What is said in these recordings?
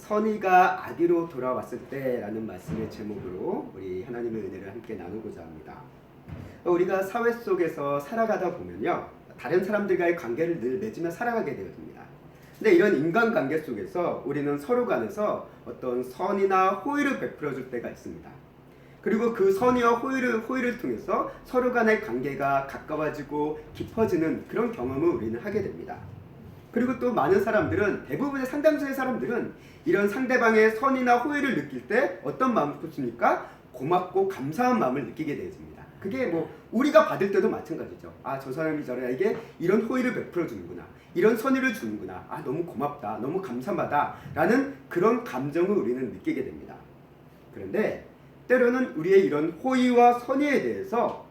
선의가 악의로 돌아왔을 때라는 말씀의 제목으로 우리 하나님의 은혜를 함께 나누고자 합니다. 우리가 사회 속에서 살아가다 보면요, 다른 사람들과의 관계를 늘 맺으며 살아가게 되어집니다. 근데 이런 인간관계 속에서 우리는 서로 간에서 어떤 선이나 호의를 베풀어 줄 때가 있습니다. 그리고 그 선의와 호의를 통해서 서로 간의 관계가 가까워지고 깊어지는 그런 경험을 우리는 하게 됩니다. 그리고 또 많은 사람들은, 대부분의 상당수의 사람들은 이런 상대방의 선이나 호의를 느낄 때 어떤 마음을 품습니까? 고맙고 감사한 마음을 느끼게 되어집니다. 그게 뭐 우리가 받을 때도 마찬가지죠. 아, 저 사람이 저에게 이런 호의를 베풀어 주는구나, 이런 선의를 주는구나, 아, 너무 고맙다, 너무 감사하다 라는 그런 감정을 우리는 느끼게 됩니다. 그런데 때로는 우리의 이런 호의와 선의에 대해서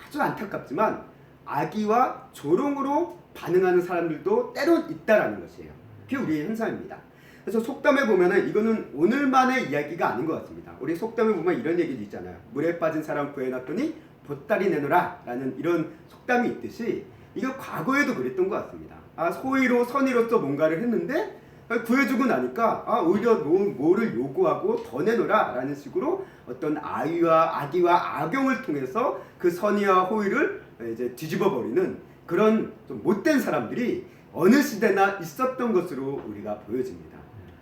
아주 안타깝지만 악의와 조롱으로 반응하는 사람들도 때론 있다라는 것이에요. 그게 우리의 현상입니다. 그래서 속담에 보면은 이거는 오늘만의 이야기가 아닌 것 같습니다. 우리 속담에 보면 이런 얘기도 있잖아요. 물에 빠진 사람 구해놨더니 보따리 내놓으라 라는 이런 속담이 있듯이 이거 과거에도 그랬던 것 같습니다. 아, 호의로 선의로서 뭔가를 했는데 구해주고 나니까 오히려 뭐를 요구하고 더 내놓으라 라는 식으로 어떤 악의와 악용을 통해서 그 선의와 호의를 이제 뒤집어 버리는 그런 좀 못된 사람들이 어느 시대나 있었던 것으로 우리가 보여집니다.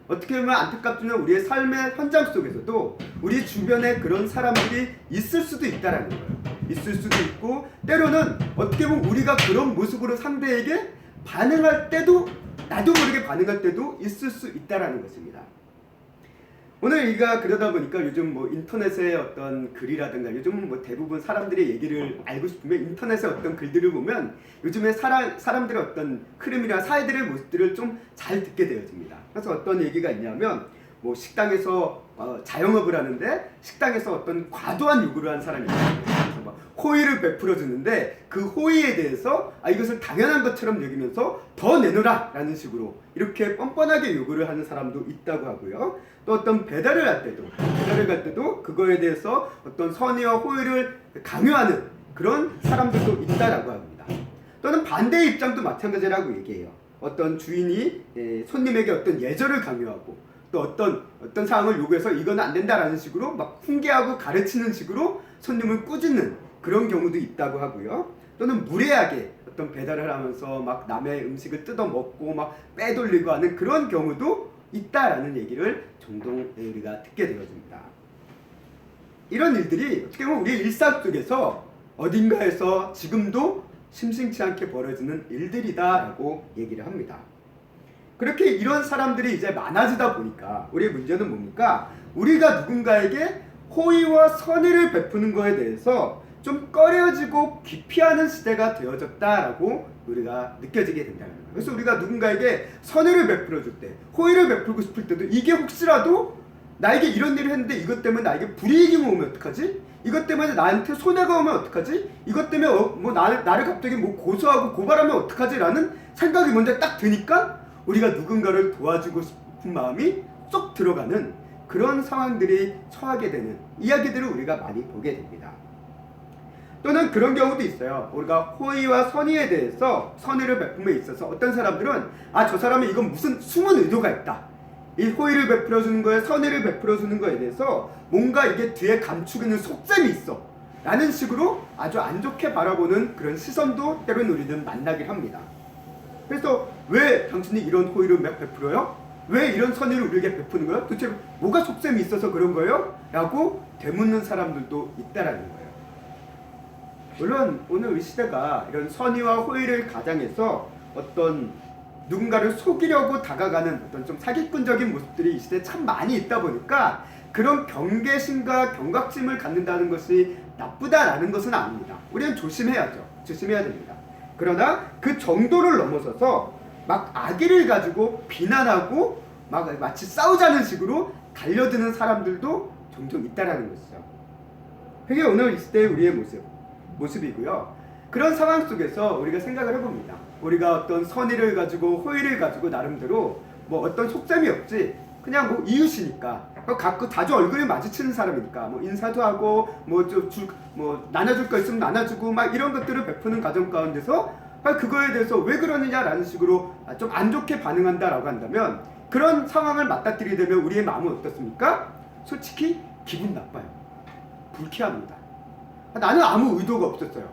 어떻게 보면 안타깝지만 우리의 삶의 현장 속에서도 우리 주변에 그런 사람들이 있을 수도 있다라는 거예요. 있을 수도 있고, 때로는 어떻게 보면 우리가 그런 모습으로 상대에게 반응할 때도, 나도 모르게 반응할 때도 있을 수 있다라는 것입니다. 오늘 우리가 그러다 보니까 요즘 뭐 인터넷의 어떤 글이라든가, 요즘은 뭐 대부분 사람들의 얘기를 알고 싶으면 인터넷의 어떤 글들을 보면 요즘에 사람들의 어떤 흐름이나 사회들의 모습들을 좀 잘 듣게 되어집니다. 그래서 어떤 얘기가 있냐면, 뭐 식당에서 자영업을 하는데 식당에서 어떤 과도한 요구를 한 사람이 있어요. 그래서 막 호의를 베풀어 주는데 그 호의에 대해서 이것을 당연한 것처럼 여기면서 더 내놓으라 라는 식으로 이렇게 뻔뻔하게 요구를 하는 사람도 있다고 하고요. 또 어떤 배달을 갈 때도 그거에 대해서 어떤 선의와 호의를 강요하는 그런 사람들도 있다라고 합니다. 또는 반대의 입장도 마찬가지라고 얘기해요. 어떤 주인이 손님에게 어떤 예절을 강요하고 또 어떤 상황을 요구해서 이건 안 된다라는 식으로 막 훈계하고 가르치는 식으로 손님을 꾸짖는 그런 경우도 있다고 하고요. 또는 무례하게 어떤 배달을 하면서 막 남의 음식을 뜯어먹고 막 빼돌리고 하는 그런 경우도 있다라는 얘기를 종종 우리가 듣게 되어집니다. 이런 일들이 어떻게 보면 우리의 일상 속에서 어딘가에서 지금도 심심치 않게 벌어지는 일들이다라고 얘기를 합니다. 그렇게 이런 사람들이 이제 많아지다 보니까 우리의 문제는 뭡니까? 우리가 누군가에게 호의와 선의를 베푸는 것에 대해서 좀 꺼려지고 기피하는 시대가 되어졌다라고 우리가 느껴지게 된다는 거예요. 그래서 우리가 누군가에게 선의를 베풀어 줄 때, 호의를 베풀고 싶을 때도 이게 혹시라도 나에게 이런 일을 했는데 이것 때문에 나에게 불이익이 오면 어떡하지? 이것 때문에 나한테 손해가 오면 어떡하지? 이것 때문에 뭐 나를 갑자기 뭐 고소하고 고발하면 어떡하지? 라는 생각이 먼저 딱 드니까 우리가 누군가를 도와주고 싶은 마음이 쏙 들어가는 그런 상황들이 처하게 되는 이야기들을 우리가 많이 보게 됩니다. 또는 그런 경우도 있어요. 우리가 호의와 선의에 대해서 선의를 베품에 있어서 어떤 사람들은 저 사람은 이건 무슨 숨은 의도가 있다. 이 호의를 베풀어 주는 거에 선의를 베풀어 주는 거에 대해서 뭔가 이게 뒤에 감추기는 속셈이 있어 라는 식으로 아주 안 좋게 바라보는 그런 시선도 때로는 우리는 만나긴 합니다. 그래서 왜 당신이 이런 호의를 베풀어요? 왜 이런 선의를 우리에게 베푸는 거예요? 도대체 뭐가 속셈이 있어서 그런 거예요? 라고 되묻는 사람들도 있다라는 거예요. 물론 오늘 이 시대가 이런 선의와 호의를 가장해서 어떤 누군가를 속이려고 다가가는 어떤 좀 사기꾼적인 모습들이 이 시대에 참 많이 있다 보니까 그런 경계심과 경각심을 갖는다는 것이 나쁘다라는 것은 아닙니다. 우리는 조심해야죠. 조심해야 됩니다. 그러나 그 정도를 넘어서서 막 악의를 가지고 비난하고 막 마치 싸우자는 식으로 달려드는 사람들도 종종 있다라는 것이죠. 그게 오늘 이 시대의 우리의 모습이고요. 그런 상황 속에서 우리가 생각을 해봅니다. 우리가 어떤 선의를 가지고 호의를 가지고 나름대로 뭐 어떤 속셈이 없지, 그냥 뭐 이웃이니까 갖고 자주 얼굴을 마주치는 사람이니까 뭐 인사도 하고 뭐 나눠줄 거 있으면 나눠주고 막 이런 것들을 베푸는 과정 가운데서 그거에 대해서 왜 그러느냐라는 식으로 좀 안 좋게 반응한다라고 한다면 그런 상황을 맞닥뜨리게 되면 우리의 마음은 어떻습니까? 솔직히 기분 나빠요. 불쾌합니다. 나는 아무 의도가 없었어요.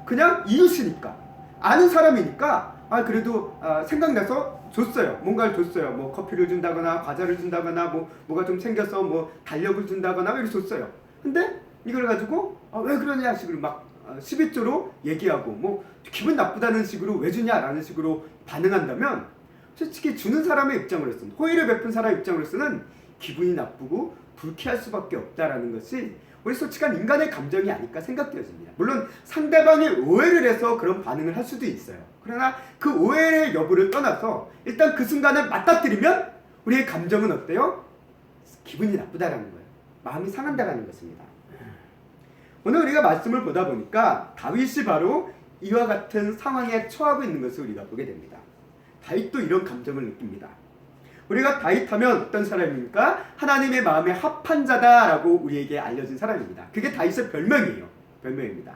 그냥 이웃이니까, 아는 사람이니까 그래도 생각나서 줬어요. 뭔가를 줬어요. 뭐 커피를 준다거나 과자를 준다거나 뭐가 좀 생겨서 뭐 달력을 준다거나 이렇게 줬어요. 근데 이걸 가지고 왜 그러냐 식으로 막 시비조로 얘기하고 뭐 기분 나쁘다는 식으로 왜 주냐라는 식으로 반응한다면 솔직히 주는 사람의 입장으로서는, 호의를 베푼 사람의 입장으로서는 기분이 나쁘고 불쾌할 수밖에 없다라는 것이 우리 솔직한 인간의 감정이 아닐까 생각되어집니다. 물론 상대방이 오해를 해서 그런 반응을 할 수도 있어요. 그러나 그 오해의 여부를 떠나서 일단 그 순간에 맞닥뜨리면 우리의 감정은 어때요? 기분이 나쁘다라는 거예요. 마음이 상한다라는 것입니다. 오늘 우리가 말씀을 보다 보니까 다윗이 바로 이와 같은 상황에 처하고 있는 것을 우리가 보게 됩니다. 다윗도 이런 감정을 느낍니다. 우리가 다윗하면 어떤 사람입니까? 하나님의 마음에 합한 자다라고 우리에게 알려진 사람입니다. 그게 다윗의 별명이에요. 별명입니다.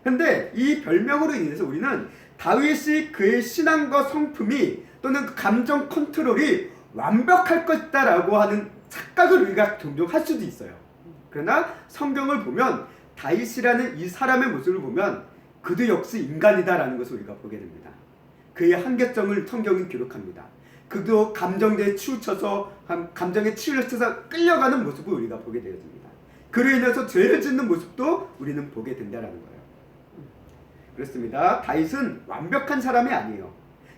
그런데 이 별명으로 인해서 우리는 다윗이 그의 신앙과 성품이 또는 그 감정 컨트롤이 완벽할 것이다라고 하는 착각을 우리가 종종 할 수도 있어요. 그러나 성경을 보면 다윗이라는 이 사람의 모습을 보면 그도 역시 인간이다라는 것을 우리가 보게 됩니다. 그의 한계점을 성경은 기록합니다. 그도 감정에 치우쳐서 감정에 치유를 쳐서 끌려가는 모습을 우리가 보게 되어집니다. 그로 인해서 죄를 짓는 모습도 우리는 보게 된다라는 거예요. 그렇습니다. 다윗은 완벽한 사람이 아니에요.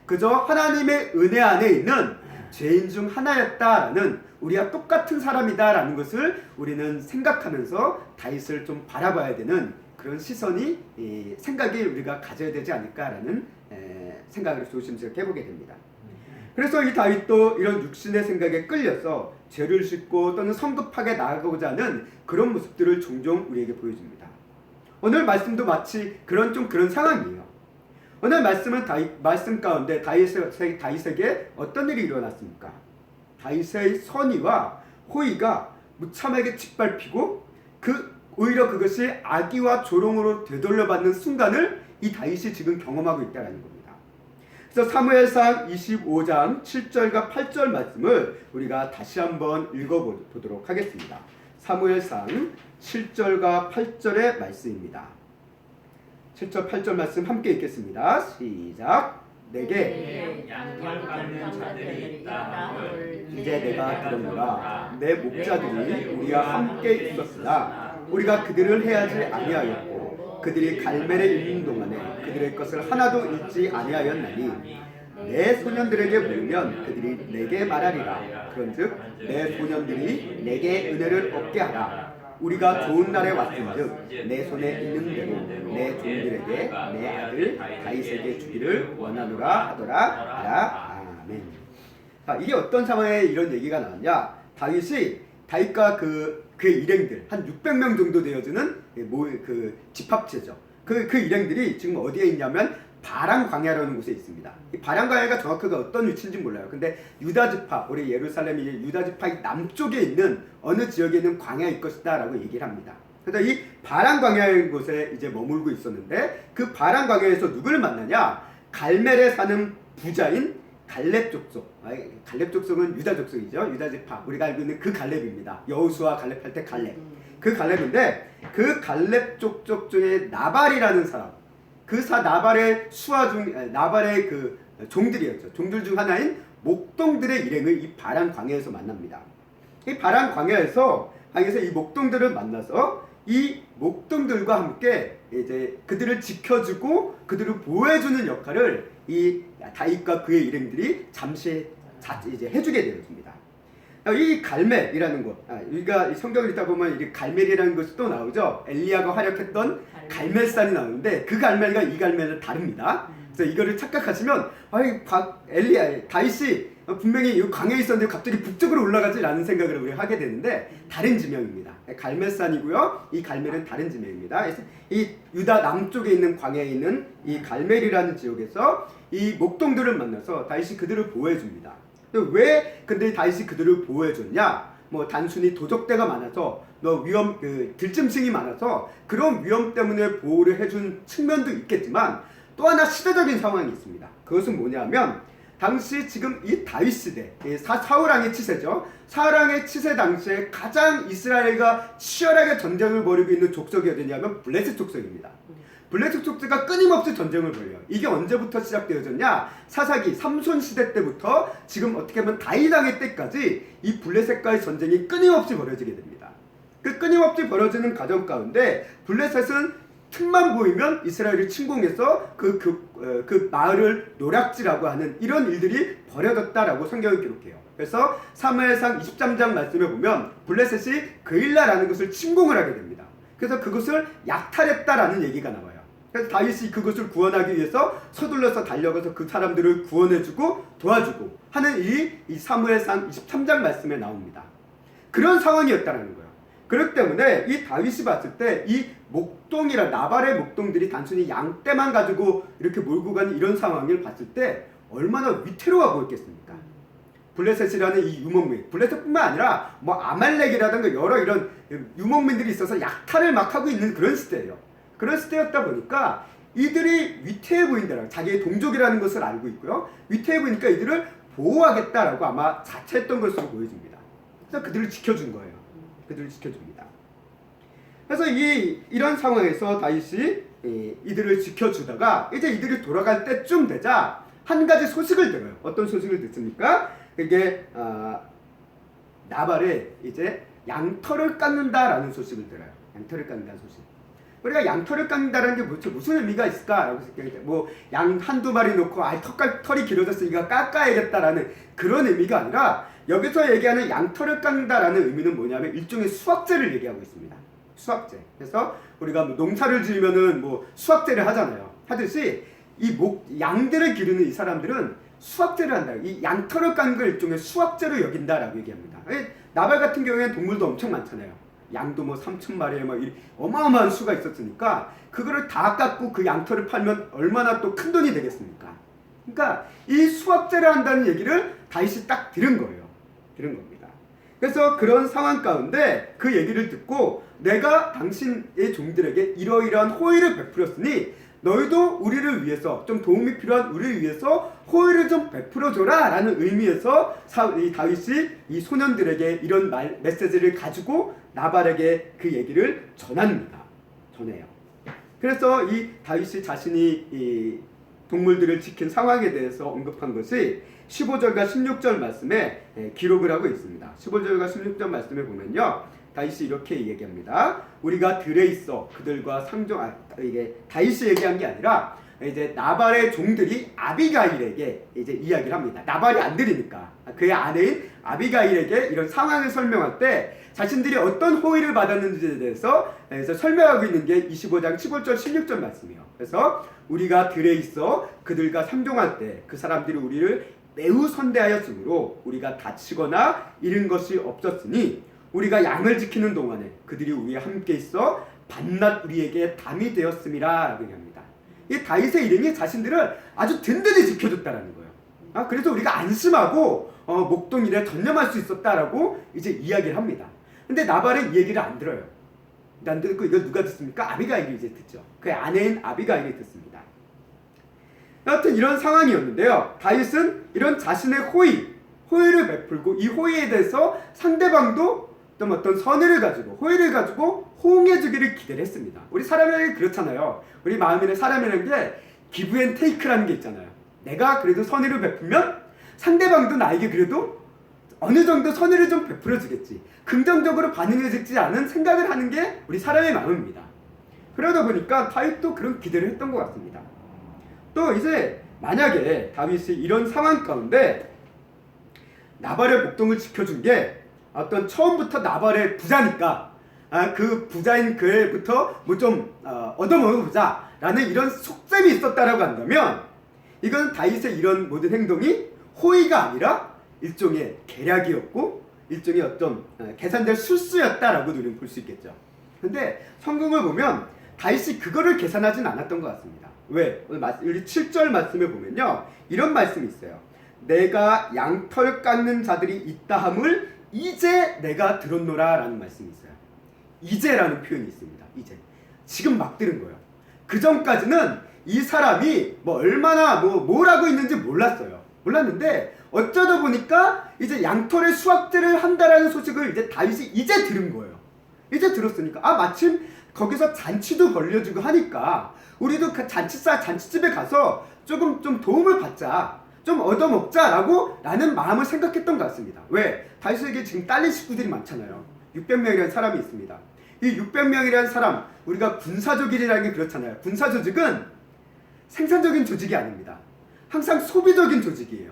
그저 하나님의 은혜 안에 있는 죄인 중 하나였다라는, 우리와 똑같은 사람이다라는 것을 우리는 생각하면서 다윗을 좀 바라봐야 되는 그런 시선이, 생각이 우리가 가져야 되지 않을까라는 생각을 조심스럽게 해보게 됩니다. 그래서 이 다윗도 이런 육신의 생각에 끌려서 죄를 짓고 또는 성급하게 나아가고자 하는 그런 모습들을 종종 우리에게 보여줍니다. 오늘 말씀도 마치 그런 상황이에요. 오늘 말씀은 말씀 가운데 다윗에게 어떤 일이 일어났습니까? 다윗의 선의와 호의가 무참하게 짓밟히고 오히려 그것이 악의와 조롱으로 되돌려받는 순간을 이 다윗이 지금 경험하고 있다는 겁니다. 그래서 사무엘상 25장 7절과 8절 말씀을 우리가 다시 한번 읽어보도록 하겠습니다. 사무엘상 7절과 8절의 말씀입니다. 7절 8절 말씀 함께 읽겠습니다. 시작. 내게 양털 깎는 자들이 있다. 이제 내가 들었노라. 내 목자들이 우리와 함께 있었으나 우리가 그들을 해하지 아니하였고 그들이 갈멜에 있는 동안에 그들의 것을 하나도 잃지 아니하였나니 내 소년들에게 물으면 그들이 내게 말하리라. 그런즉 내 소년들이 내게 은혜를 얻게 하라. 우리가 좋은 날에 왔은즉 내 손에 있는 대로 내 종들에게 내 아들 다윗에게 주기를 원하노라 하더라. 하라. 아멘. 이게 어떤 상황에 이런 얘기가 나왔냐? 다윗과 그의 일행들 한 600명 정도 되어주는 그 집합체죠. 그 일행들이 지금 어디에 있냐면 바란 광야라는 곳에 있습니다. 이 바란 광야가 정확하게 어떤 위치인지 몰라요. 근데 유다 지파, 우리 예루살렘이 유다 지파의 남쪽에 있는 어느 지역에 있는 광야일 것이다라고 얘기를 합니다. 그래서 이 바란 광야의 곳에 이제 머물고 있었는데 그 바란 광야에서 누구를 만나냐? 갈멜에 사는 부자인 갈렙 족속. 갈렙 족속은 유다 족속이죠. 유다 지파. 우리가 알고 있는 그 갈렙입니다. 여호수아 갈렙 할 때 갈렙. 그 갈렙인데 그 갈렙 족속 중에 나발이라는 사람. 나발의 나발의 그 종들이었죠. 종들 중 하나인 목동들의 일행을 이 바란 광야에서 만납니다. 이 바란 광야에서 이 목동들을 만나서 이 목동들과 함께 이제 그들을 지켜주고 그들을 보호해주는 역할을 이 다윗과 그의 일행들이 잠시 이제 해주게 되어집니다. 이 갈멜이라는 것, 우리가 성경을 읽다 보면 이 갈멜이라는 것이 또 나오죠. 엘리야가 활약했던 갈멜산이 나오는데 그 갈멜과 이 갈멜은 다릅니다. 그래서 이거를 착각하시면 다윗이 분명히 이 광야에 있었는데 갑자기 북쪽으로 올라가지라는 생각을 우리가 하게 되는데 다른 지명입니다. 갈멜산이고요. 이 갈멜은 다른 지명입니다. 그래서 이 유다 남쪽에 있는 광야에 있는 이 갈멜이라는 지역에서 이 목동들을 만나서 다윗이 그들을 보호해 줍니다. 왜 근데 다윗이 그들을 보호해 줬냐? 뭐 단순히 도적대가 많아서 들짐승이 많아서 그런 위험 때문에 보호를 해준 측면도 있겠지만 또 하나 시대적인 상황이 있습니다. 그것은 뭐냐면 당시 지금 이 다윗 시대, 사울 왕의 치세죠. 사울 왕의 치세 당시에 가장 이스라엘과 치열하게 전쟁을 벌이고 있는 족속이 어디냐면 블레셋 족속입니다. 블레셋 족속가 끊임없이 전쟁을 벌여요. 이게 언제부터 시작되어졌냐? 사사기 삼손 시대 때부터 지금 어떻게 보면 다윗 왕의 때까지 이 블레셋과의 전쟁이 끊임없이 벌어지게 됩니다. 그 끊임없이 벌어지는 과정 가운데 블레셋은 틈만 보이면 이스라엘을 침공해서 그 마을을 노략질하고 하는 이런 일들이 벌어졌다라고 성경이 기록해요. 그래서 사무엘상 23장 말씀에 보면 블레셋이 그일라라는 것을 침공을 하게 됩니다. 그래서 그것을 약탈했다라는 얘기가 나와요. 그래서 다윗이 그것을 구원하기 위해서 서둘러서 달려가서 그 사람들을 구원해주고 도와주고 하는 이 사무엘상 23장 말씀에 나옵니다. 그런 상황이었다는 거예요. 그렇기 때문에 이 다윗이 봤을 때 이 목동이라 나발의 목동들이 단순히 양떼만 가지고 이렇게 몰고 가는 이런 상황을 봤을 때 얼마나 위태로워 보였겠습니까? 블레셋이라는 이 유목민, 블레셋뿐만 아니라 뭐 아말렉이라든가 여러 이런 유목민들이 있어서 약탈을 막 하고 있는 그런 시대예요. 그런 시대였다 보니까 이들이 위태해 보인다라고, 자기의 동족이라는 것을 알고 있고요. 위태해 보니까 이들을 보호하겠다라고 아마 자처했던 것으로 보여집니다. 그래서 그들을 지켜준 거예요. 그들을 지켜줍니다. 그래서 이런 상황에서 다윗이 이들을 지켜주다가 이제 이들이 돌아갈 때쯤 되자 한 가지 소식을 들어요. 어떤 소식을 듣습니까? 그게 나발에 이제 양털을 깎는다라는 소식을 들어요. 양털을 깎는다는 소식. 우리가 양털을 깎는다는 게 무슨 의미가 있을까라고 생각할 때 뭐 양 한두 마리 놓고 털이 길어졌으니까 깎아야겠다라는 그런 의미가 아니라 여기서 얘기하는 양털을 깎는다라는 의미는 뭐냐면 일종의 수확제를 얘기하고 있습니다. 수확제. 그래서 우리가 뭐 농사를 지으면은 뭐 수확제를 하잖아요. 하듯이 양들을 기르는 이 사람들은 수확제를 한다. 이 양털을 깎는 걸 일종의 수확제로 여긴다라고 얘기합니다. 나발 같은 경우에는 동물도 엄청 많잖아요. 양도 뭐 3,000마리에 막 어마어마한 수가 있었으니까 그거를 다 깎고 그 양털을 팔면 얼마나 또 큰 돈이 되겠습니까? 그러니까 이 수확제를 한다는 얘기를 다윗이 딱 들은 거예요. 들은 겁니다. 그래서 그런 상황 가운데 그 얘기를 듣고 내가 당신의 종들에게 이러이러한 호의를 베풀었으니 너희도 우리를 위해서 좀 도움이 필요한 우리를 위해서 호의를 좀 베풀어줘라 라는 의미에서 이 다윗이 이 소년들에게 이런 메시지를 가지고 나발에게 그 얘기를 전합니다. 전해요. 그래서 이 다윗이 자신이 이 동물들을 지킨 상황에 대해서 언급한 것이 15절과 16절 말씀에 기록을 하고 있습니다. 15절과 16절 말씀에 보면요, 다윗이 이렇게 얘기합니다. 우리가 들에 있어 그들과 이게 다윗이 얘기한 게 아니라 이제 나발의 종들이 아비가일에게 이제 이야기를 합니다. 나발이 안 들으니까 그의 아내인 아비가일에게 이런 상황을 설명할 때 자신들이 어떤 호의를 받았는지에 대해서 설명하고 있는 게 25장 15절 16절 말씀이에요. 그래서 우리가 들에 있어 그들과 상종할 때 그 사람들이 우리를 매우 선대하였으므로 우리가 다치거나 잃은 것이 없었으니 우리가 양을 지키는 동안에 그들이 우리와 함께 있어 밤낮 우리에게 담이 되었음이라 얘기합니다. 이 다윗의 일행이 자신들을 아주 든든히 지켜줬다라는 거예요. 그래서 우리가 안심하고 목동일에 전념할 수 있었다라고 이제 이야기를 합니다. 근데 나발은 이 얘기를 안 들어요. 안 듣고 이걸 누가 듣습니까? 아비가일이 이제 듣죠. 그의 아내인 아비가일이 듣습니다. 여하튼 이런 상황이었는데요. 다윗은 이런 자신의 호의를 베풀고 이 호의에 대해서 상대방도 어떤 선의를 가지고 호의를 가지고 호응해주기를 기대를 했습니다. 우리 사람에게 그렇잖아요. 우리 마음에는 사람이라는 게 기브 앤 테이크라는 게 있잖아요. 내가 그래도 선의를 베풀면 상대방도 나에게 그래도 어느 정도 선의를 좀 베풀어주겠지, 긍정적으로 반응해주지 않은 생각을 하는 게 우리 사람의 마음입니다. 그러다 보니까 다윗도 그런 기대를 했던 것 같습니다. 또 이제 만약에 다윗이 이런 상황 가운데 나발의 목동을 지켜준 게 어떤 처음부터 나발의 부자니까 그 부자인 그애부터 뭐 좀 얻어먹어보자 라는 이런 속셈이 있었다라고 한다면 이건 다윗의 이런 모든 행동이 호의가 아니라 일종의 계략이었고 일종의 어떤 계산될 실수였다라고 우리는 볼 수 있겠죠. 근데 성경을 보면 다윗이 그거를 계산하진 않았던 것 같습니다. 왜? 우리 7절 말씀에 보면요, 이런 말씀이 있어요. 내가 양털 깎는 자들이 있다 함을 이제 내가 들었노라 라는 말씀이 있어요. 이제라는 표현이 있습니다. 이제. 지금 막 들은 거예요. 그 전까지는 이 사람이 뭐 얼마나 뭘 하고 있는지 몰랐어요. 몰랐는데 어쩌다 보니까 이제 양털의 수확제를 한다라는 소식을 이제 다윗이 이제 들은 거예요. 이제 들었으니까 마침 거기서 잔치도 벌려주고 하니까 우리도 그 잔치집에 가서 조금 좀 도움을 받자, 좀 얻어먹자라고 라는 마음을 생각했던 것 같습니다. 왜? 다윗에게 지금 딸린 식구들이 많잖아요. 600명이라는 사람이 있습니다. 이 600명이라는 사람, 우리가 군사조직이라는 게 그렇잖아요. 군사조직은 생산적인 조직이 아닙니다. 항상 소비적인 조직이에요.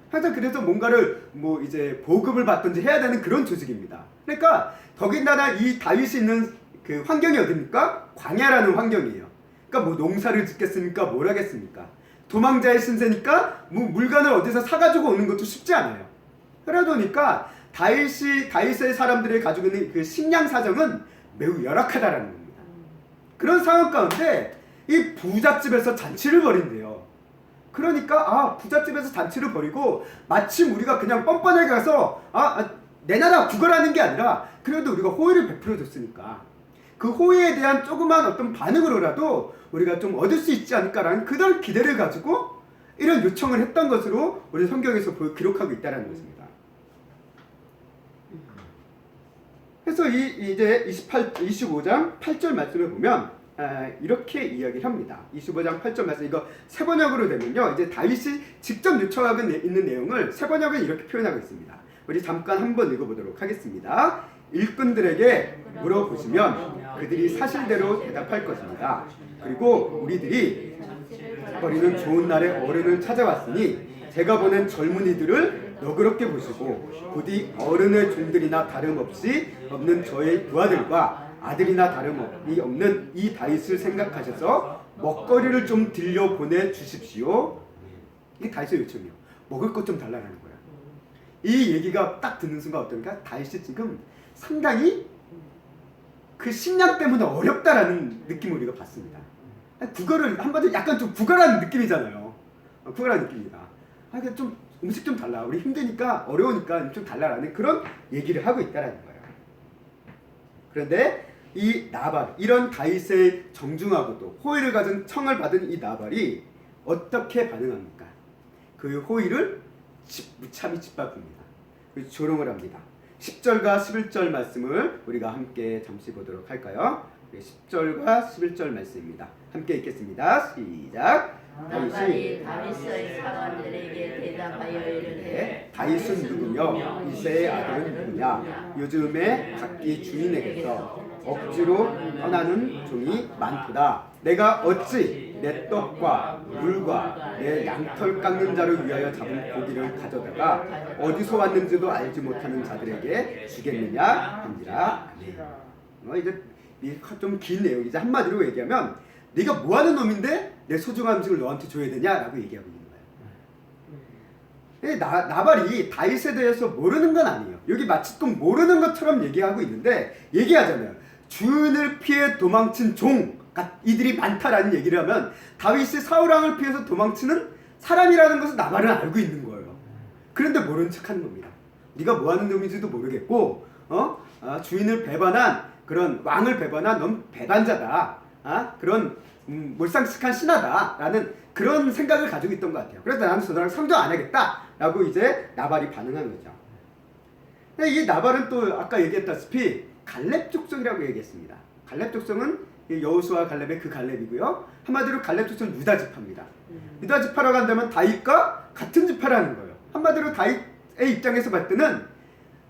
항상 그래서 뭔가를 뭐 이제 보급을 받든지 해야 되는 그런 조직입니다. 그러니까 더군다나 이 다윗이 있는 그 환경이 어딥니까? 광야라는 환경이에요. 그러니까 뭐 농사를 짓겠습니까? 뭘 하겠습니까? 도망자의 신세니까 뭐 물건을 어디서 사가지고 오는 것도 쉽지 않아요. 그러다 보니까 다윗의 사람들이 가지고 있는 그 식량 사정은 매우 열악하다라는 겁니다. 그런 상황 가운데 이 부잣집에서 잔치를 벌인대요. 그러니까 부잣집에서 잔치를 벌이고 마침 우리가 그냥 뻔뻔하게 가서 내 나라 구걸하는 게 아니라 그래도 우리가 호의를 베풀어 줬으니까 그 호의에 대한 조그만 어떤 반응으로라도 우리가 좀 얻을 수 있지 않을까라는 그런 기대를 가지고 이런 요청을 했던 것으로 우리 성경에서 기록하고 있다는 것입니다. 그래서 이제 25장 8절 말씀을 보면 이렇게 이야기를 합니다. 25장 8절 말씀, 이거 세번역으로 되면요, 이제 다윗이 직접 요청하고 있는 내용을 세번역은 이렇게 표현하고 있습니다. 우리 잠깐 한번 읽어보도록 하겠습니다. 일꾼들에게 물어보시면 그들이 사실대로 대답할 것입니다. 그리고 우리들이 버리는 좋은 날에 어른을 찾아왔으니 제가 보낸 젊은이들을 너그럽게 보시고 부디 어른의 종들이나 다름없이 없는 저의 부하들과 아들이나 다름이 없는 이 다윗을 생각하셔서 먹거리를 좀 들려 보내주십시오. 이게 다윗의 요청이에요. 먹을 것 좀 달라는 거야. 이 얘기가 딱 듣는 순간 어떨까? 다윗이 지금 상당히 그 식량 때문에 어렵다라는 느낌을 우리가 받습니다. 구걸을 한마디로 약간 좀 구걸하는 느낌이잖아요. 구걸하는 느낌이다. 그러니까 좀 음식 좀 달라. 우리 힘드니까 어려우니까 좀 달라라는 그런 얘기를 하고 있다라는 거예요. 그런데 이 나발, 이런 다윗의 정중하고도 호의를 가진 청을 받은 이 나발이 어떻게 반응합니까? 그 호의를 무참히 짓밟습니다. 조롱을 합니다. 10절과 11절 말씀을 우리가 함께 잠시 보도록 할까요? 10절과 11절 말씀입니다. 함께 읽겠습니다. 시작. 나발이 다윗의 사관들에게 대답하여 이르되 다윗은 누구며 이새의 아들은 누구냐? 요즘에 각기 주인에게서 억지로 떠나는 종이 많도다. 내가 어찌 내 떡과 물과 내 양털 깎는 자를 위하여 잡은 고기를 가져다가 어디서 왔는지도 알지 못하는 자들에게 주겠느냐 하니라. 이제 좀 긴 내용이지. 한마디로 얘기하면 네가 뭐하는 놈인데 내 소중한 음식을 너한테 줘야 되냐라고 얘기하고 있는 거예요. 나발이 다윗에 대해서 모르는 건 아니에요. 여기 마치 또 모르는 것처럼 얘기하고 있는데 얘기하잖아요. 주인을 피해 도망친 종 이들이 많다라는 얘기를 하면 다윗이 사울왕을 피해서 도망치는 사람이라는 것을 나발은 알고 있는 거예요. 그런데 모르는 척하는 겁니다. 네가 뭐하는 놈인지도 모르겠고 주인을 배반한 그런 왕을 배반한 넌 배반자다. 그런 몰상식한 신하다라는 그런 생각을 가지고 있던 것 같아요. 그래서 나는 저 사람 상종 안 하겠다라고 이제 나발이 반응한 거죠. 이 나발은 또 아까 얘기했다시피 갈렙 족속이라고 얘기했습니다. 갈렙 족속은 여호수아 갈렙의 그 갈렙이고요. 한마디로 갈렙 족속은 유다 지파입니다. 유다 지파라고 한다면 다윗과 같은 지파라는 거예요. 한마디로 다윗의 입장에서 봤을 때는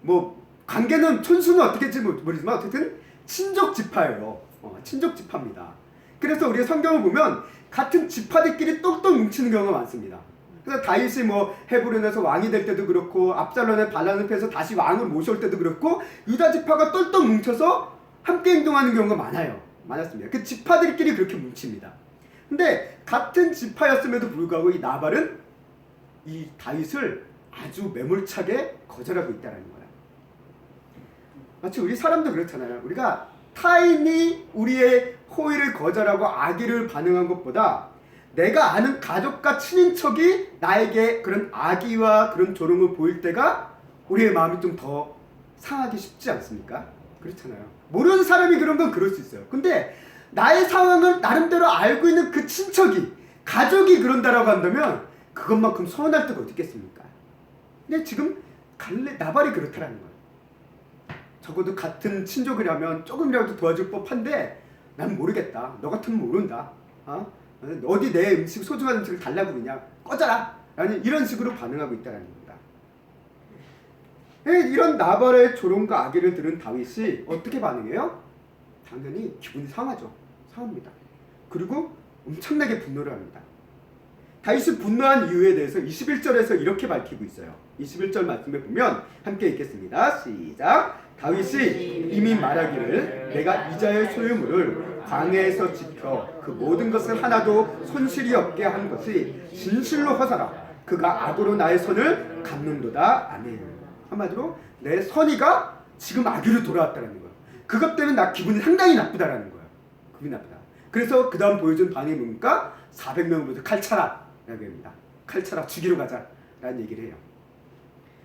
뭐 관계는 촌수는 어떻게 될지 모르지만 어쨌든 친족 지파예요. 친족 지파입니다. 그래서 우리 성경을 보면 같은 지파들끼리 똘똘 뭉치는 경우가 많습니다. 그래서 다윗이 뭐 헤브론에서 왕이 될 때도 그렇고 압살롬의 반란을 피해서 다시 왕을 모셔올 때도 그렇고 유다 지파가 똘똘 뭉쳐서 함께 행동하는 경우가 많았습니다. 그 지파들끼리 그렇게 뭉칩니다. 근데 같은 지파였음에도 불구하고 이 나발은 이 다윗을 아주 매몰차게 거절하고 있다는 거예요. 마치 우리 사람도 그렇잖아요. 우리가 타인이 우리의 호의를 거절하고 악의를 반응한 것보다 내가 아는 가족과 친인척이 나에게 그런 악의와 그런 조롱을 보일 때가 우리의 마음이 좀 더 상하기 쉽지 않습니까? 그렇잖아요. 모르는 사람이 그런 건 그럴 수 있어요. 근데 나의 상황을 나름대로 알고 있는 그 친척이, 가족이 그런다라고 한다면 그것만큼 서운할 때가 어디 있겠습니까? 근데 지금 나발이 그렇다라는 거예요. 적어도 같은 친족이라면 조금이라도 도와줄 법한데 난 모르겠다. 너 같으면 모른다. 어디 내 음식, 소중한 음식을 달라고 그러냐. 꺼져라. 라는 이런 식으로 반응하고 있다는 겁니다. 이런 나발의 조롱과 악의를 들은 다윗이 어떻게 반응해요? 당연히 기분이 상하죠. 상합니다. 그리고 엄청나게 분노를 합니다. 다윗이 분노한 이유에 대해서 21절에서 이렇게 밝히고 있어요. 21절 말씀에 보면 함께 읽겠습니다. 시작. 다윗이 이미 말하기를 내가 이자의 소유물을 광야에서 지켜 그 모든 것을 하나도 손실이 없게 한 것이 진실로 허사라. 그가 악으로 나의 손을 갚는도다. 아멘. 한마디로 내 선의가 지금 악으로 돌아왔다는 거예요. 그것 때문에 나 기분이 상당히 나쁘다라는 거예요. 기분이 나쁘다. 그래서 그 다음 보여준 반응이 뭡니까? 400명을 모두 칼차라 라고 합니다. 칼차라, 죽이러 가자 라는 얘기를 해요.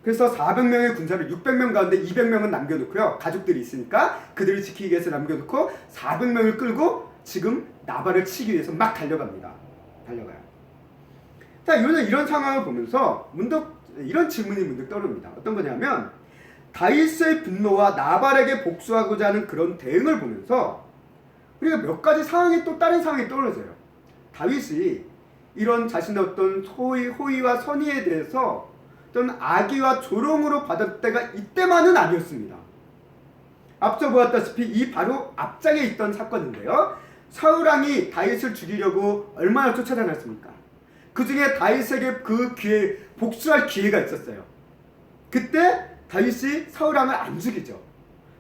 그래서 400명의 군사를 600명 가운데 200명은 남겨놓고요. 가족들이 있으니까 그들을 지키기 위해서 남겨놓고 400명을 끌고 지금 나발을 치기 위해서 막 달려갑니다. 달려가요. 자, 이런 상황을 보면서 이런 질문이 문득 떠오릅니다. 어떤 거냐면 다윗의 분노와 나발에게 복수하고자 하는 그런 대응을 보면서 우리가 몇 가지 상황이 또 다른 상황이 떠올라져요. 다윗이 이런 자신의 어떤 호의와 선의에 대해서 어떤 악의와 조롱으로 받을 때가 이때만은 아니었습니다. 앞서 보았다시피 이 바로 앞장에 있던 사건인데요. 사울왕이 다윗을 죽이려고 얼마나 쫓아다녔습니까? 그 중에 다윗에게 복수할 기회가 있었어요. 그때 다윗이 사울왕을 안 죽이죠.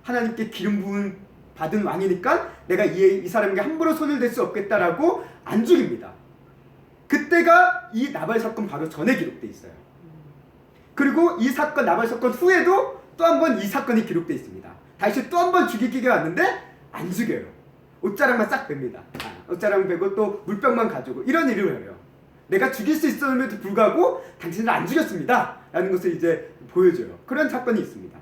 하나님께 기름 부음 받은 왕이니까 내가 이 사람에게 함부로 손을 댈 수 없겠다라고 안 죽입니다. 그때가 이 나발 사건 바로 전에 기록되어 있어요. 그리고 이 사건, 나발 사건 후에도 또 한 번 이 사건이 기록되어 있습니다. 다윗이 또 한 번 죽일 기회가 왔는데 안 죽여요. 옷자락만 싹 뺍니다. 옷자락 빼고 또 물병만 가지고 이런 일을 해요. 내가 죽일 수 있었음에도 불구하고 당신을 안 죽였습니다. 라는 것을 이제 보여줘요. 그런 사건이 있습니다.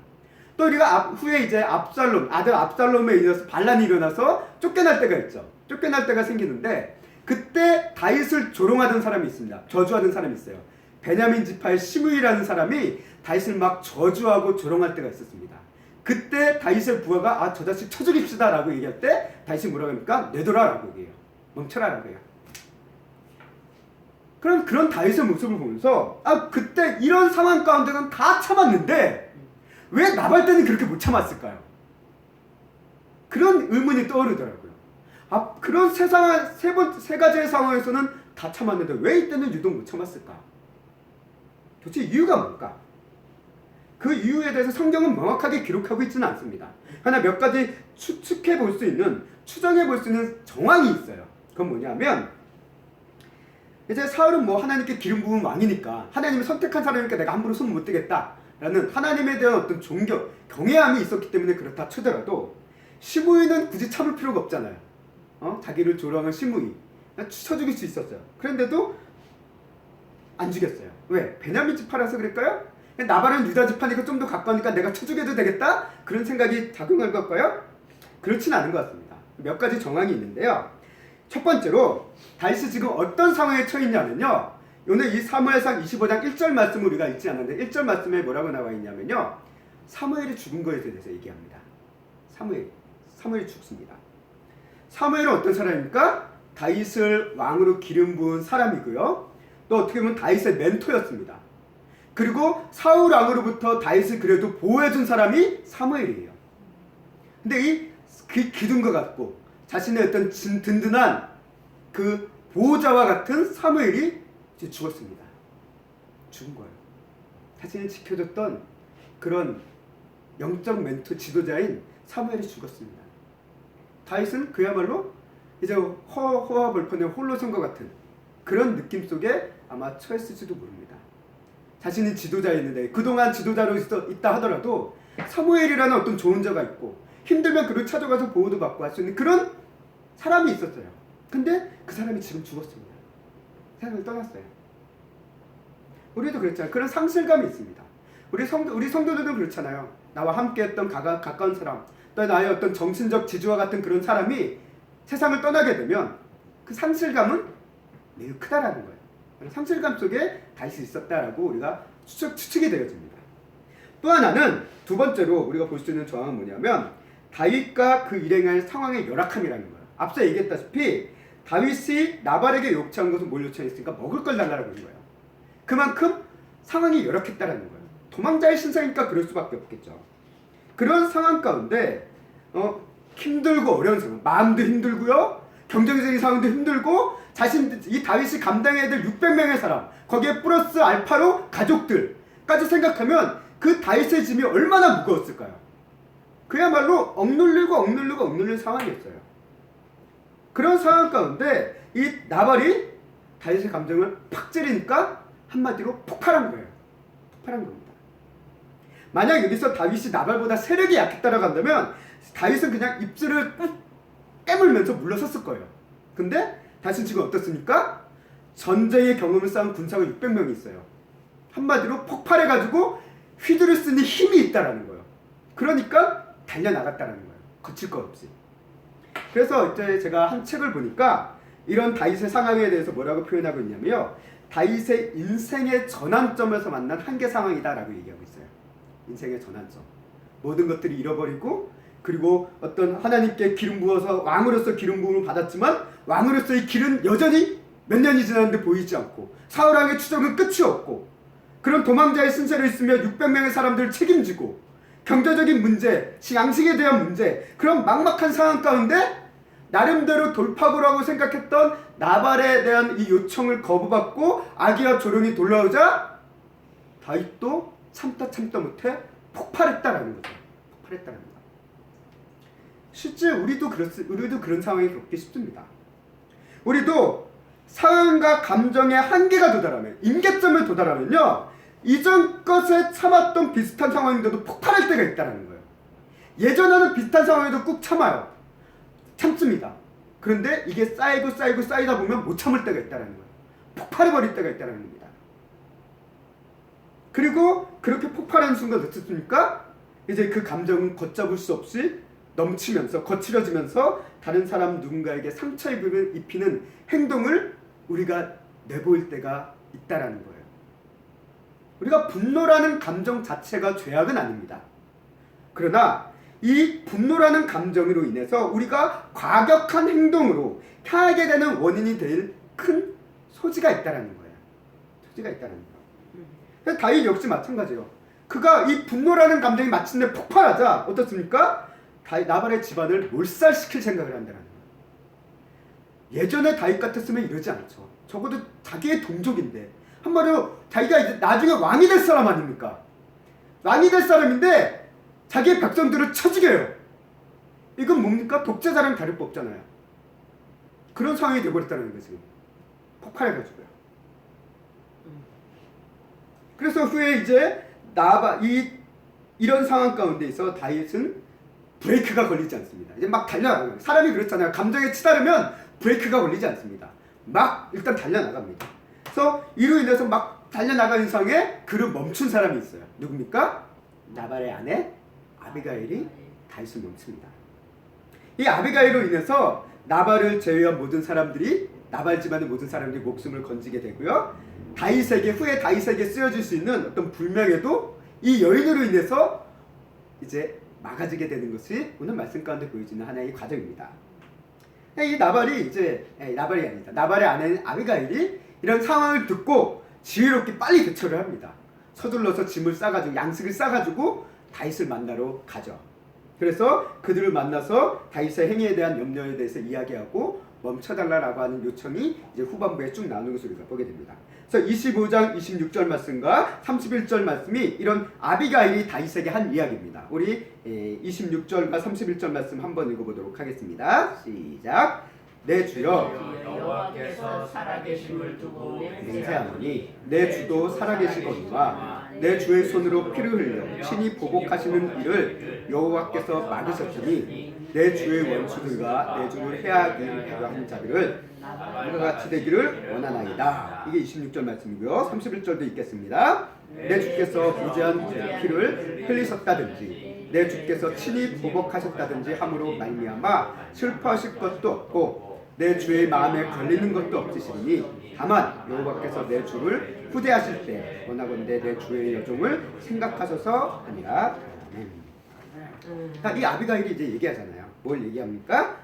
또 우리가 후에 이제 아들 압살롬에 의해서 반란이 일어나서 쫓겨날 때가 있죠. 쫓겨날 때가 생기는데 그때 다윗을 조롱하던 사람이 있습니다. 저주하던 사람이 있어요. 베냐민 지파의 시므이라는 사람이 다윗을 막 저주하고 조롱할 때가 있었습니다. 그때 다윗의 부하가 저 자식 쳐 죽입시다 라고 얘기할 때 다윗이 뭐라고 합니까? 내둬라 라고 얘기해요. 멈춰라 라고 해요. 그런 다윗의 모습을 보면서 그때 이런 상황 가운데는 다 참았는데 왜 나발 때는 그렇게 못 참았을까요? 그런 의문이 떠오르더라고요. 그런 세 가지의 상황에서는 다 참았는데 왜 이때는 유독 못 참았을까? 도대체 이유가 뭘까? 그 이유에 대해서 성경은 명확하게 기록하고 있지는 않습니다. 하나 몇 가지 추정해 볼 수 있는 정황이 있어요. 그건 뭐냐면 이제 사울은 하나님께 기름 부은 왕이니까 하나님이 선택한 사람이니까 내가 함부로 손 못 대겠다라는 하나님에 대한 어떤 경외함이 있었기 때문에 그렇다 치더라도 시므이는 굳이 참을 필요가 없잖아요. 자기를 조롱한 시므이 쳐 죽일 수 있었어요. 그런데도 안 죽였어요. 왜? 베냐민 지파라서 그럴까요? 나발은 유다 지파니까 좀 더 가까우니까 내가 쳐 죽여도 되겠다? 그런 생각이 작용한 걸까요? 그렇진 않은 것 같습니다. 몇 가지 정황이 있는데요. 첫 번째로 다윗이 지금 어떤 상황에 처해 있냐면요. 오늘 이 사무엘상 25장 1절 말씀을 우리가 읽지 않았는데 1절 말씀에 뭐라고 나와 있냐면요. 사무엘이 죽은 것에 대해서 얘기합니다. 사무엘이 죽습니다. 사무엘은 어떤 사람입니까? 다윗을 왕으로 기름 부은 사람이고요. 또 어떻게 보면 다윗의 멘토였습니다. 그리고 사울 왕으로부터 다윗을 그래도 보호해준 사람이 사무엘이에요. 근데 이 기둥과 같고 자신의 어떤 든든한 그 보호자와 같은 사무엘이 이제 죽었습니다. 죽은 거예요. 자신을 지켜줬던 그런 영적 멘토 지도자인 사무엘이 죽었습니다. 다윗은 그야말로 이제 허와 벌판에 홀로 선 것 같은 그런 느낌 속에 아마 처했을지도 모릅니다. 자신이 지도자였는데 그동안 지도자로 있다 하더라도 사무엘이라는 어떤 좋은 자가 있고 힘들면 그를 찾아가서 보호도 받고 할 수 있는 그런 사람이 있었어요. 근데 그 사람이 지금 죽었습니다. 세상을 떠났어요. 우리도 그렇잖아요. 그런 상실감이 있습니다. 우리 성도들도 그렇잖아요. 나와 함께했던 가까운 사람, 또 나의 어떤 정신적 지주와 같은 그런 사람이 세상을 떠나게 되면 그 상실감은 매우 크다라는 거예요. 상실감 속에 다윗이 있었다라고 우리가 추측이 되어집니다. 또 하나는 두 번째로 우리가 볼 수 있는 조항은 뭐냐면 다윗과 그 일행의 상황의 열악함이라는 거예요. 앞서 얘기했다시피 다윗이 나발에게 요청한 것은 뭘 요청했으니까 먹을 걸 달라고 한 거예요. 그만큼 상황이 열악했다라는 거예요. 도망자의 신상이니까 그럴 수밖에 없겠죠. 그런 상황 가운데 힘들고 어려운 상황, 마음도 힘들고요, 경제적인 상황도 힘들고, 이 다윗이 감당해야 될 600명의 사람, 거기에 플러스 알파로 가족들까지 생각하면 그 다윗의 짐이 얼마나 무거웠을까요? 그야말로 억눌린 상황이었어요. 그런 상황 가운데 이 나발이 다윗의 감정을 팍 찌르니까 한마디로 폭발한 거예요. 폭발한 겁니다. 만약 여기서 다윗이 나발보다 세력이 약했다라고 한다면 다윗은 그냥 입술을 꾹 깨물면서 물러섰을 거예요. 근데 다윗은 지금 어떻습니까? 전쟁의 경험을 쌓은 군사가 600명이 있어요. 한마디로 폭발해가지고 휘두를 수 있는 힘이 있다라는 거예요. 그러니까 달려나갔다라는 거예요. 거칠 것 없이. 그래서 이제 제가 한 책을 보니까 이런 다윗의 상황에 대해서 뭐라고 표현하고 있냐면요, 다윗의 인생의 전환점에서 만난 한계 상황이다라고 얘기하고 있어요. 인생의 전환점. 모든 것들이 잃어버리고, 그리고 어떤 하나님께 기름 부어서 왕으로서 기름 부음을 받았지만 왕으로서의 길은 여전히 몇 년이 지났는데 보이지 않고, 사울왕의 추적은 끝이 없고, 그런 도망자의 신세로 있으며 600명의 사람들을 책임지고, 경제적인 문제, 양식에 대한 문제, 그런 막막한 상황 가운데 나름대로 돌파구라고 생각했던 나발에 대한 이 요청을 거부받고 아기와 조롱이 돌아오자 다윗도 참다 못해 폭발했다라는 거죠. 폭발했다는 거. 실제 우리도 그런 상황에 겪기 쉽습니다. 우리도 상황과 감정의 한계가 도달하면, 임계점에 도달하면요, 이전 것에 참았던 비슷한 상황인데도 폭발할 때가 있다는 거예요. 예전에는 비슷한 상황에도 꾹 참습니다. 그런데 이게 쌓이다 보면 못 참을 때가 있다는 거예요. 폭발해버릴 때가 있다는 겁니다. 그리고 그렇게 폭발하는 순간 어떻습니까? 이제 그 감정은 걷잡을 수 없이 넘치면서 거칠어지면서 다른 사람 누군가에게 상처 입히는 행동을 우리가 내보일 때가 있다라는 거예요. 우리가 분노라는 감정 자체가 죄악은 아닙니다. 그러나 이 분노라는 감정으로 인해서 우리가 과격한 행동으로 향하게 되는 원인이 될 큰 소지가 있다라는 거예요. 소지가 있다는 거예요. 다윗 역시 마찬가지예요. 그가 이 분노라는 감정이 마침내 폭발하자 어떻습니까? 나발의 집안을 몰살시킬 생각을 한다는 거예요. 예전에 다윗 같았으면 이러지 않죠. 적어도 자기의 동족인데, 한마디로 자기가 이제 나중에 왕이 될 사람 아닙니까? 왕이 될 사람인데 자기의 백성들을 쳐 죽여요. 이건 뭡니까? 독재자랑 다를 바 없잖아요. 그런 상황이 되어버렸다는 거지. 폭발해가지고요. 그래서 후에 이제 이런 상황 가운데 있어 다윗은 브레이크가 걸리지 않습니다. 이제 막 달려나가는 거예요. 사람이 그렇잖아요. 감정에 치달으면 브레이크가 걸리지 않습니다. 막 일단 달려나갑니다. 그래서 이로 인해서 막 달려나가는 상황에 그를 멈춘 사람이 있어요. 누굽니까? 나발의 아내 아비가일이 다윗을 멈춥니다. 이 아비가일로 인해서 나발을 제외한 나발 집안의 모든 사람들이 목숨을 건지게 되고요. 후에 다윗에게 쓰여질 수 있는 어떤 불명예도 이 여인으로 인해서 이제 막아지게 되는 것이 오늘 말씀 가운데 보여지는 하나의 과정입니다. 이 나발의 아내 아비가일이 이런 상황을 듣고 지혜롭게 빨리 대처를 합니다. 서둘러서 짐을 싸가지고 양식을 싸가지고 다윗을 만나러 가죠. 그래서 그들을 만나서 다윗의 행위에 대한 염려에 대해서 이야기하고 멈춰달라고 하는 요청이 이제 후반부에 쭉 나오는 것을 우리가 보게 됩니다. 그래서 25장 26절 말씀과 31절 말씀이 이런 아비가일이 다윗에게 한 이야기입니다. 우리 26절과 31절 말씀 한번 읽어보도록 하겠습니다. 시작. 내 주여 여호와께서 살아계심을 두고 맹세하노니 내 주도 살아계시거니와 내 주의 손으로 피를 흘려 친히 보복하시는 일을 여호와께서 막으셨으니 내 주의 원수들과 내 주를 해하기를 하는 자들을 이와 같이 되기를 원하나이다. 이게 26절 말씀이고요. 31절도 읽겠습니다. 내 주께서 무죄한 피를 흘리셨다든지 내 주께서 친히 보복하셨다든지 함으로 말미암아 슬퍼하실 것도 없고 내 주의 마음에 걸리는 것도 없으시니 다만 여호와께서 내 주를 후대하실 때 원하건대 내 주의 여종을 생각하소서 하니라. 이 아비가일이 이제 얘기하잖아요. 뭘 얘기합니까?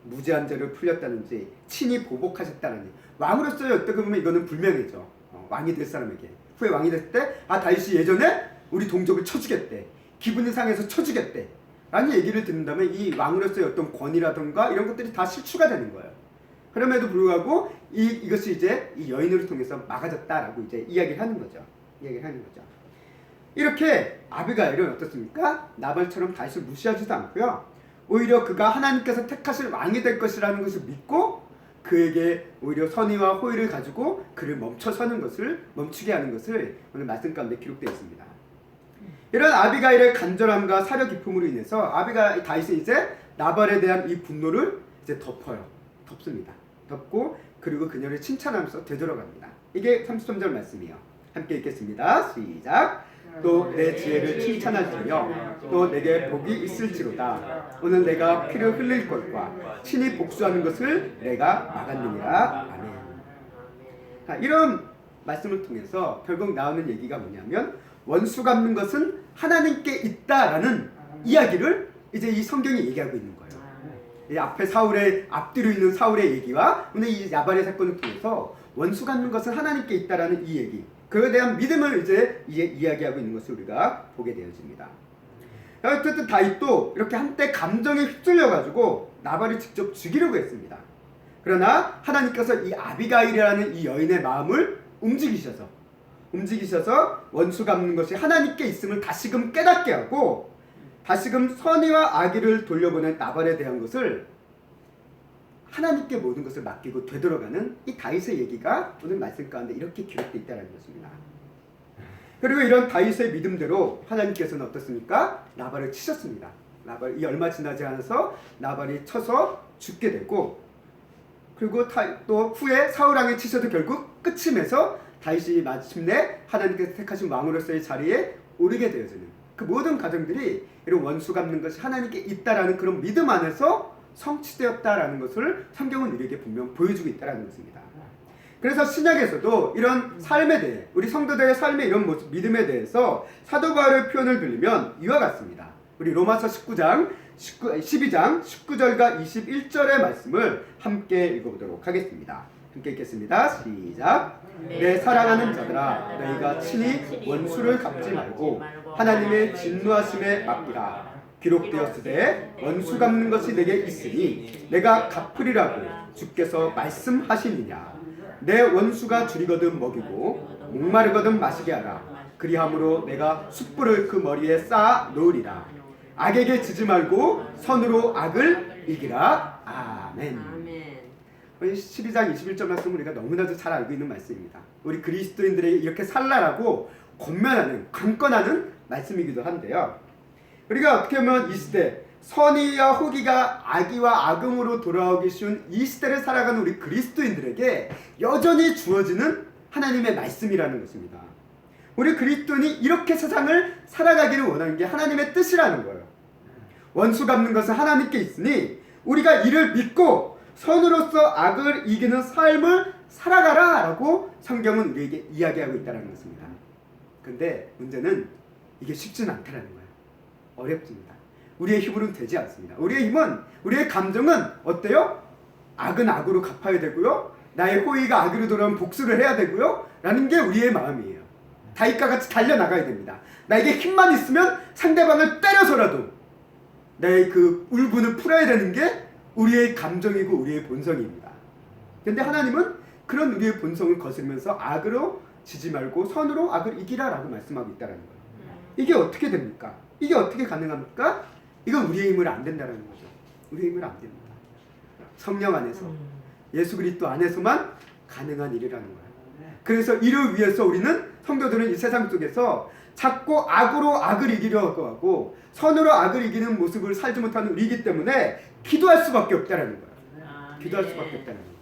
무죄한 죄를 풀렸다든지 친히 보복하셨다든지 왕으로서 어떻게 보면 이거는 불명예죠. 왕이 될 사람에게 후에 왕이 됐을 때 다윗이 예전에 우리 동족을 쳐주겠대, 기분이 상해서 쳐주겠대 라는 얘기를 듣는다면 이 왕으로서의 어떤 권위라든가 이런 것들이 다 실추가 되는 거예요. 그럼에도 불구하고 이것이 이제 이 여인을 통해서 막아졌다라고 이제 이야기를 하는 거죠. 이렇게 아비가일은 어떻습니까? 나발처럼 다윗을 무시하지도 않고요. 오히려 그가 하나님께서 택하실 왕이 될 것이라는 것을 믿고 그에게 오히려 선의와 호의를 가지고 그를 멈추게 하는 것을 오늘 말씀 가운데 기록되어 있습니다. 이런 아비가일의 간절함과 사려 깊음으로 인해서 다윗은 이제 나발에 대한 이 분노를 이제 덮습니다. 덮고 그리고 그녀를 칭찬하면서 되돌아갑니다. 이게 33절 말씀이에요. 함께 읽겠습니다. 시작. 또 내 지혜를 칭찬할지며 또 내게 복이 있을지로다. 오늘 내가 피를 흘릴 것과 친히 복수하는 것을 내가 막았느니라. 아멘. 이런 말씀을 통해서 결국 나오는 얘기가 뭐냐면 원수 갚는 것은 하나님께 있다라는 이야기를 이제 이 성경이 얘기하고 있는 거예요. 이 앞에 앞뒤로 있는 사울의 얘기와 오늘 이 나발의 사건을 통해서 원수 갚는 것은 하나님께 있다라는 이 얘기, 그에 대한 믿음을 이제 이야기하고 있는 것을 우리가 보게 되어집니다. 어쨌든 다윗도 이렇게 한때 감정에 휩쓸려가지고 나발을 직접 죽이려고 했습니다. 그러나 하나님께서 이 아비가일이라는 이 여인의 마음을 움직이셔서 원수 갚는 것이 하나님께 있음을 다시금 깨닫게 하고 다시금 선의와 악의를 돌려보낸 나발에 대한 것을 하나님께 모든 것을 맡기고 되돌아가는 이 다윗의 얘기가 오늘 말씀 가운데 이렇게 기록되어 있다는 것입니다. 그리고 이런 다윗의 믿음대로 하나님께서는 어떻습니까? 나발을 치셨습니다. 나발이 얼마 지나지 않아서 나발이 쳐서 죽게 되고, 그리고 또 후에 사울왕이 치셔도 결국 끝이 맺어 다윗이 마침내 하나님께서 택하신 왕으로서의 자리에 오르게 되어지는 그 모든 과정들이 이런 원수 갚는 것이 하나님께 있다라는 그런 믿음 안에서 성취되었다라는 것을 성경은 우리에게 분명 보여주고 있다는 것입니다. 그래서 신약에서도 이런 삶에 대해, 우리 성도들의 삶의 이런 모습, 믿음에 대해서 사도 바울의 표현을 빌리면 이와 같습니다. 우리 로마서 12장 19절과 21절의 말씀을 함께 읽어보도록 하겠습니다. 함께 읽겠습니다. 시작. 내 사랑하는 자들아, 너희가 친히 원수를 갚지 말고 하나님의 진노하심에 맡기라. 기록되었으되 원수 갚는 것이 내게 있으니 내가 갚으리라고 주께서 말씀하시느냐. 내 원수가 줄이거든 먹이고 목마르거든 마시게 하라. 그리함으로 내가 숯불을 그 머리에 쌓아 놓으리라. 악에게 지지 말고 선으로 악을 이기라. 아멘. 12장 21절 말씀은 우리가 너무나도 잘 알고 있는 말씀입니다. 우리 그리스도인들에게 이렇게 살라라고 강권하는 말씀이기도 한데요. 우리가 어떻게 보면 이 시대, 선의와 호기가 악의와 악응으로 돌아오기 쉬운 이 시대를 살아가는 우리 그리스도인들에게 여전히 주어지는 하나님의 말씀이라는 것입니다. 우리 그리스도인이 이렇게 세상을 살아가기를 원하는 게 하나님의 뜻이라는 거예요. 원수 갚는 것은 하나님께 있으니 우리가 이를 믿고 선으로서 악을 이기는 삶을 살아가라 라고 성경은 우리에게 이야기하고 있다는 것입니다. 근데 문제는 이게 쉽지는 않다는 거예요. 어렵습니다. 우리의 힘으로는 되지 않습니다. 우리의 감정은 어때요? 악은 악으로 갚아야 되고요, 나의 호의가 악으로 돌아오면 복수를 해야 되고요 라는 게 우리의 마음이에요. 다윗과 같이 달려나가야 됩니다. 나에게 힘만 있으면 상대방을 때려서라도 나의 그 울분을 풀어야 되는 게 우리의 감정이고 우리의 본성입니다. 그런데 하나님은 그런 우리의 본성을 거스르면서 악으로 지지 말고 선으로 악을 이기라 라고 말씀하고 있다는 거예요. 이게 어떻게 됩니까? 이게 어떻게 가능합니까? 이건 우리의 힘으로 안 된다는 거죠. 우리의 힘으로 안 됩니다. 성령 안에서, 예수 그리스도 안에서만 가능한 일이라는 거예요. 그래서 이를 위해서 우리는 성도들은 이 세상 속에서 자꾸 악으로 악을 이기려고 하고 선으로 악을 이기는 모습을 살지 못하는 우리이기 때문에 기도할 수밖에 없다는 거예요. 기도할 수밖에 없다는 거예요.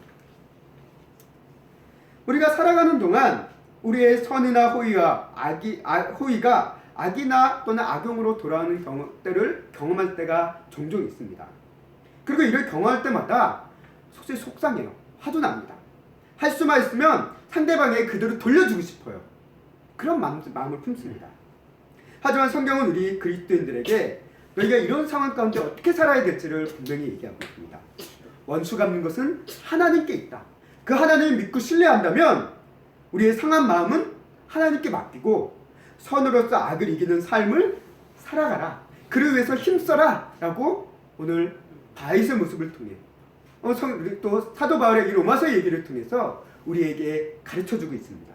우리가 살아가는 동안 우리의 선이나 호의가 악이나 또는 악용으로 돌아오는 때를 경험할 때가 종종 있습니다. 그리고 이를 경험할 때마다 속이 속상해요. 화도 납니다. 할 수만 있으면 상대방에게 그대로 돌려주고 싶어요. 그런 마음을 품습니다. 하지만 성경은 우리 그리스도인들에게 너희가 이런 상황 가운데 어떻게 살아야 될지를 분명히 얘기하고 있습니다. 원수 갚는 것은 하나님께 있다. 그 하나님을 믿고 신뢰한다면 우리의 상한 마음은 하나님께 맡기고 선으로서 악을 이기는 삶을 살아가라. 그를 위해서 힘써라 라고 오늘 다윗의 모습을 통해 또 사도 바울의 이 로마서 얘기를 통해서 우리에게 가르쳐주고 있습니다.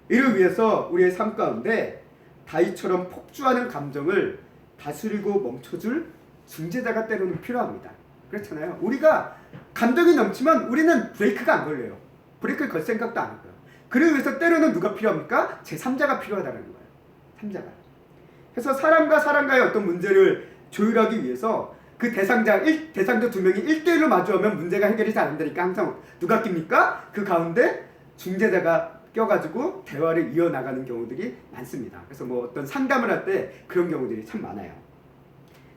이를 위해서 우리의 삶 가운데 다윗처럼 폭주하는 감정을 다스리고 멈춰줄 중재자가 때로는 필요합니다. 그렇잖아요. 우리가 감정이 넘치면 우리는 브레이크가 안 걸려요. 브레이크를 걸 생각도 안 하고요. 그를 위해서 때로는 누가 필요합니까? 제3자가 필요하다는 거예요. 3자가. 그래서 사람과 사람과의 어떤 문제를 조율하기 위해서 그 대상자 두 명이 1대1로 마주하면 문제가 해결이 잘 안 되니까 항상 누가 낍니까? 그 가운데 중재자가 껴가지고 대화를 이어나가는 경우들이 많습니다. 그래서 뭐 어떤 상담을 할 때 그런 경우들이 참 많아요.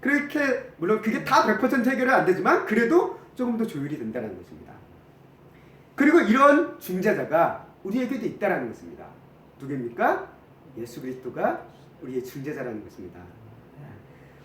그렇게 물론 그게 다 100% 해결은 안 되지만 그래도 조금 더 조율이 된다는 것입니다. 그리고 이런 중재자가 우리에게도 있다라는 것입니다. 누구입니까? 예수 그리스도가 우리의 중재자라는 것입니다.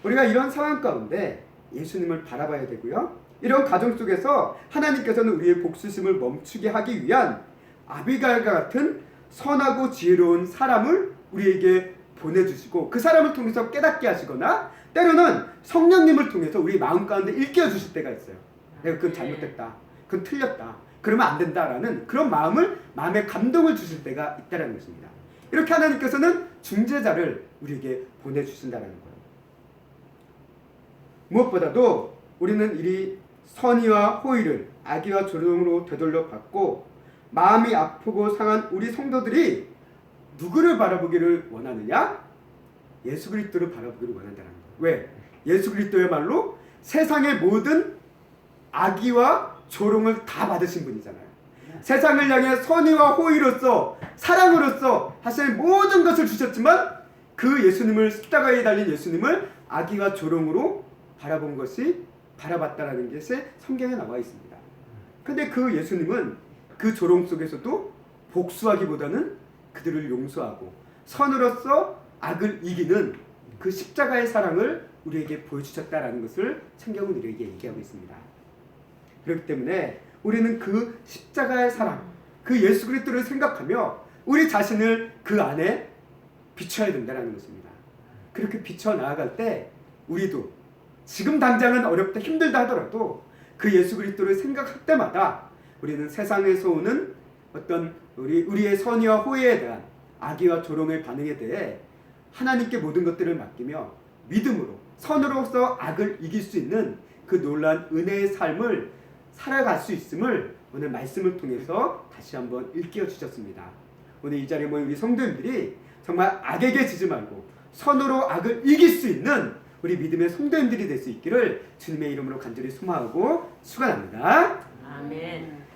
우리가 이런 상황 가운데 예수님을 바라봐야 되고요. 이런 가정 속에서 하나님께서는 우리의 복수심을 멈추게 하기 위한 아비가일과 같은 선하고 지혜로운 사람을 우리에게 보내주시고 그 사람을 통해서 깨닫게 하시거나 때로는 성령님을 통해서 우리 마음 가운데 일깨워 주실 때가 있어요. 내가 그건 잘못됐다. 그건 틀렸다. 그러면 안 된다라는 그런 마음에 감동을 주실 때가 있다는 것입니다. 이렇게 하나님께서는 중재자를 우리에게 보내주신다는 거예요. 무엇보다도 우리는 이 선의와 호의를 악의와 조롱으로 되돌려 받고 마음이 아프고 상한 우리 성도들이 누구를 바라보기를 원하느냐? 예수 그리스도를 바라보기를 원한다는 거예요. 왜? 예수 그리스도야말로 세상의 모든 악의와 조롱을 다 받으신 분이잖아요. 세상을 향해 선의와 호의로서 사랑으로서 하시는 모든 것을 주셨지만 그 예수님을 십자가에 달린 예수님을 악의와 조롱으로 바라봤다라는 것이 성경에 나와 있습니다. 근데 그 예수님은 그 조롱 속에서도 복수하기보다는 그들을 용서하고 선으로서 악을 이기는 그 십자가의 사랑을 우리에게 보여주셨다라는 것을 성경은 우리에게 얘기하고 있습니다. 그렇기 때문에 우리는 그 십자가의 사랑, 그 예수 그리스도를 생각하며 우리 자신을 그 안에 비춰야 된다는 것입니다. 그렇게 비춰 나아갈 때 우리도 지금 당장은 어렵다 힘들다 하더라도 그 예수 그리스도를 생각할 때마다 우리는 세상에서 오는 어떤 우리의 선의와 호의에 대한 악의와 조롱의 반응에 대해 하나님께 모든 것들을 맡기며 믿음으로 선으로서 악을 이길 수 있는 그 놀라운 은혜의 삶을 살아갈 수 있음을 오늘 말씀을 통해서 다시 한번 일깨워 주셨습니다. 오늘 이 자리에 모인 우리 성도님들이 정말 악에게 지지 말고 선으로 악을 이길 수 있는 우리 믿음의 성도님들이 될 수 있기를 주님의 이름으로 간절히 소망하고 축원합니다. 아멘.